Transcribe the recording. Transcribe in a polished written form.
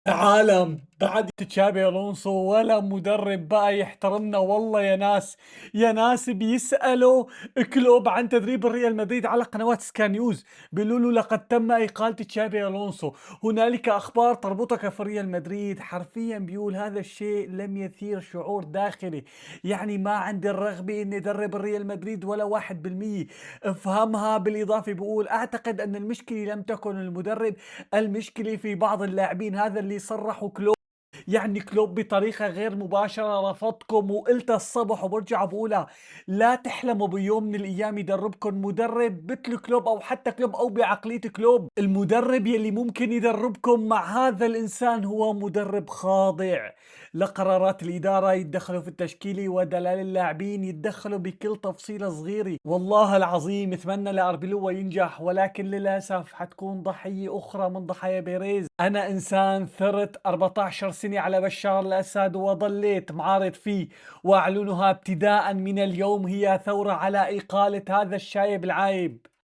عالم بعد تشابي الونسو ولا مدرب بقى يحترمنا والله يا ناس. يا ناس بيسألوا كلوب عن تدريب الريال مدريد على قنوات سكاي نيوز، بيقولوا له لقد تم إقالة تشابي الونسو، هنالك أخبار تربطك في ريال مدريد. حرفيا بيقول هذا الشيء لم يثير شعور داخلي، يعني ما عندي الرغبة اني ادرب الريال مدريد ولا 1%. افهمها بالاضافة بيقول اعتقد ان المشكلة لم تكن المدرب، المشكلة في بعض اللاعبين. هذا اللي صرحوا كلوب. يعني كلوب بطريقة غير مباشرة رفضكم، وقلتها الصبح وبرجع بقولها: لا تحلموا بيوم من الأيام يدربكم مدرب مثل كلوب أو حتى كلوب أو بعقلية كلوب. المدرب يلي ممكن يدربكم مع هذا الإنسان هو مدرب خاضع لقرارات الإدارة، يتدخلوا في التشكيلة ودلال اللاعبين، يتدخلوا بكل تفصيلة صغيرة. والله العظيم اتمنى لأربيلوا ينجح، ولكن للأسف حتكون ضحية أخرى من ضحايا بيريز. أنا إنسان ثرت 14 سنة على بشار الأسد وظليت معارض فيه، وأعلنها ابتداء من اليوم هي ثورة على إقالة هذا الشايب العايب.